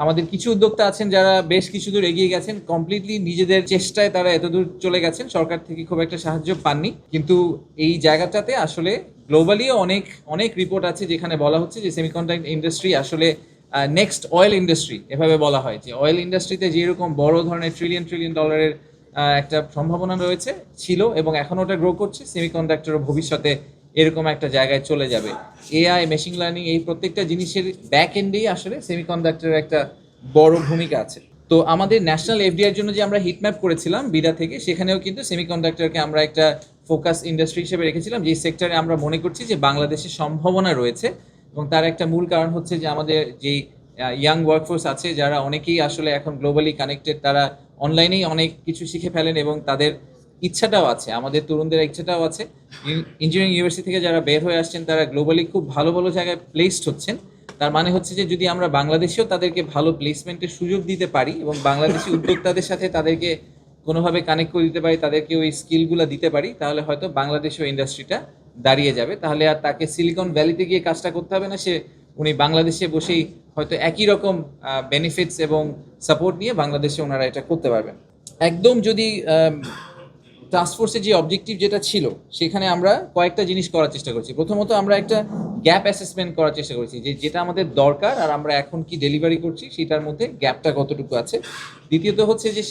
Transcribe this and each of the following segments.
আমাদের কিছু উদ্যোক্তা আছেন যারা বেশ কিছু দূর এগিয়ে গেছেন, কমপ্লিটলি নিজেদের চেষ্টায় তারা এতদূর চলে গেছেন, সরকার থেকে খুব একটা সাহায্য পাননি। কিন্তু এই জায়গাটাতে আসলে গ্লোবালিও অনেক অনেক রিপোর্ট আছে যেখানে বলা হচ্ছে যে সেমিকন্ডাক্টর ইন্ডাস্ট্রি আসলে নেক্সট অয়েল ইন্ডাস্ট্রি এভাবে বলা হয়, যে অয়েল ইন্ডাস্ট্রিতে যেরকম বড় ধরনের ট্রিলিয়ন ট্রিলিয়ন ডলারের একটা সম্ভাবনা রয়েছে, ছিল এবং এখন ওটা গ্রো করছে, সেমিকন্ডাক্টরও ভবিষ্যতে এরকম একটা জায়গায় চলে যাবে। এআই, মেশিন লার্নিং, এই প্রত্যেকটা জিনিসের ব্যাক এন্ডেই আসলে সেমিকন্ডাক্টরের একটা বড় ভূমিকা আছে। তো আমাদের ন্যাশনাল এফডিআই এর জন্য যে আমরা হিটম্যাপ করেছিলাম বিডা থেকে, সেখানেও কিন্তু সেমিকন্ডাক্টরকে আমরা একটা ফোকাস ইন্ডাস্ট্রি হিসেবে রেখেছিলাম, যে সেক্টরে আমরা মনে করছি যে বাংলাদেশের সম্ভাবনা রয়েছে। এবং তার একটা মূল কারণ হচ্ছে যে আমাদের যেই ইয়াং ওয়ার্কফোর্স আছে, যারা অনেকেই আসলে এখন গ্লোবালি কানেক্টেড, তারা অনলাইনেই অনেক কিছু শিখে ফেলেন এবং তাদের ইচ্ছাটাও আছে, আমাদের তরুণদের ইচ্ছাটাও আছে। ইঞ্জিনিয়ারিং ইউনিভার্সিটি থেকে যারা বের হয়ে আসছেন তারা গ্লোবালি খুব ভালো ভালো জায়গায় প্লেসড হচ্ছেন। তার মানে হচ্ছে যে যদি আমরা বাংলাদেশেও তাদেরকে ভালো প্লেসমেন্টের সুযোগ দিতে পারি এবং বাংলাদেশি উদ্যোক্তাদের সাথে তাদেরকে কোনোভাবে কানেক্ট করে দিতে পারি, তাদেরকে ওই স্কিলগুলো দিতে পারি, তাহলে হয়তো বাংলাদেশেও ইন্ডাস্ট্রিটা দাঁড়িয়ে যাবে। তাহলে আর তাকে সিলিকন ভ্যালিতে গিয়ে কাজটা করতে হবে না, উনি বাংলাদেশে বসেই হয়তো একই রকম বেনিফিটস এবং সাপোর্ট নিয়ে বাংলাদেশে ওনারা এটা করতে পারবেন। একদম যদি টাস্কফোর্সের যে অবজেক্টিভ যেটা ছিল, সেখানে আমরা কয়েকটা জিনিস করার চেষ্টা করছি। প্রথমত আমরা একটা গ্যাপ অ্যাসেসমেন্ট করার চেষ্টা করছি, যে যেটা আমাদের দরকার আর আমরা এখন কি ডেলিভারি করছি সেটার মধ্যে গ্যাপটা কতটুকু আছে। দ্বিতীয়ত হচ্ছে যে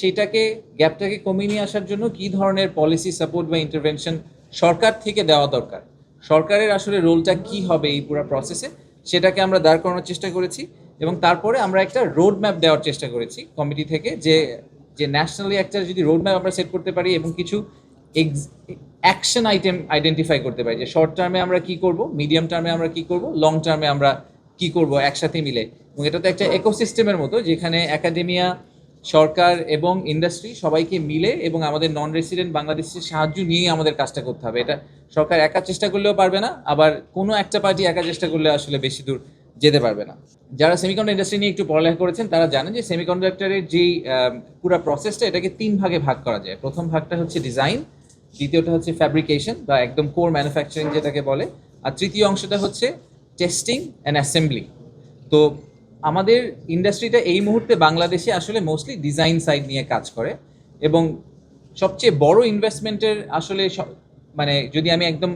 গ্যাপটাকে কমিয়ে নিয়ে আসার জন্য কি ধরনের পলিসি সাপোর্ট বা ইন্টারভেনশন সরকার থেকে দেওয়া দরকার, সরকারের আসলে রোলটা কি হবে এই পুরো প্রসেসে, সেটাকে আমরা দাঁড় করানোর চেষ্টা করেছি। এবং তারপরে আমরা একটা রোড ম্যাপ দেওয়ার চেষ্টা করেছি কমিটি থেকে, যে ন্যাশনালি একটা যদি রোড ম্যাপ আমরা সেট করতে পারি এবং কিছু অ্যাকশন আইটেম আইডেন্টিফাই করতে পারি, যে শর্ট টার্মে আমরা কি করব, মিডিয়াম টার্মে আমরা কি করব, লং টার্মে আমরা কি করব একসাথে মিলে। এবং এটা তো একটা ইকোসিস্টেমের মতো, যেখানে একাডেমিয়া, সরকার এবং ইন্ডাস্ট্রি সবাইকে মিলে এবং আমাদের নন রেসিডেন্ট বাংলাদেশের সাহায্য নিয়েই আমাদের কাজটা করতে হবে। এটা সরকার একা চেষ্টা করলেও পারবে না, আবার কোনো একটা পার্টি একা চেষ্টা করলে আসলে বেশি দূর যেতে পারবে না। যারা সেমিকন্ডাক্টর ইন্ডাস্ট্রি নিয়ে একটু পড়ালেখা করেছেন তারা জানেন যে সেমিকন্ডাক্টরের যেই পুরো প্রসেসটা, এটাকে 3 ভাগে ভাগ করা যায়। প্রথম ভাগটা হচ্ছে ডিজাইন, দ্বিতীয়টা হচ্ছে ফ্যাব্রিকেশন বা একদম কোর ম্যানুফ্যাকচারিং যেটাকে বলে, আর তৃতীয় অংশটা হচ্ছে টেস্টিং অ্যান্ড অ্যাসেম্বলি। তো আমাদের ইন্ডাস্ট্রিটা এই মুহূর্তে বাংলাদেশে আসলে মোস্টলি ডিজাইন সাইড নিয়ে কাজ করে। এবং সবচেয়ে বড় ইনভেস্টমেন্টের আসলে মানে যদি আমি একদম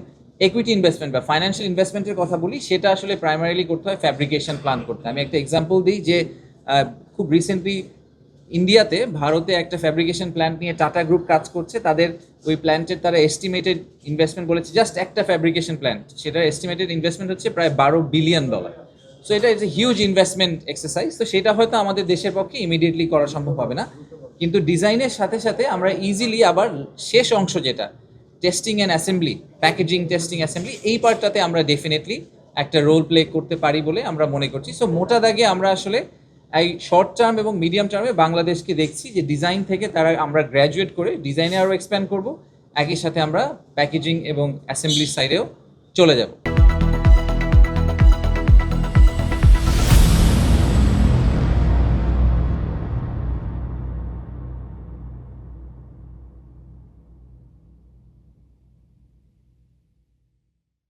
ইকুইটি ইনভেস্টমেন্ট বা ফাইন্যান্সিয়াল ইনভেস্টমেন্টের কথা বলি, সেটা আসলে প্রাইমারিলি করতে হয় ফ্যাব্রিকেশন প্ল্যান করতে। আমি একটা এক্সাম্পল দিই, যে খুব রিসেন্টলি ইন্ডিয়াতে, ভারতে একটা ফ্যাব্রিকেশন প্ল্যান্ট নিয়ে টাটা গ্রুপ কাজ করছে। তাদের ওই প্ল্যান্টের তারা এস্টিমেটেড ইনভেস্টমেন্ট বলেছে, জাস্ট একটা ফ্যাব্রিকেশন প্ল্যান্ট, সেটার এস্টিমেটেড ইনভেস্টমেন্ট হচ্ছে প্রায় $12 বিলিয়ন। সো এটা is a huge investment exercise. তো সেটা হয়তো আমাদের দেশের পক্ষে ইমিডিয়েটলি করা সম্ভব হবে না, কিন্তু ডিজাইনের সাথে সাথে আমরা ইজিলি আবার শেষ অংশ যেটা testing and assembly, packaging, testing, assembly, এই পার্টটাতে আমরা ডেফিনেটলি একটা রোল প্লে করতে পারি বলে আমরা মনে করছি। সো মোটা দাগে আমরা আসলে এই শর্ট টার্ম এবং মিডিয়াম টার্মে বাংলাদেশকে দেখছি যে ডিজাইন থেকে আমরা গ্র্যাজুয়েট করে ডিজাইনে আরও এক্সপ্যান্ড করব, একই সাথে আমরা প্যাকেজিং এবং অ্যাসেম্বলির সাইডেও চলে যাব।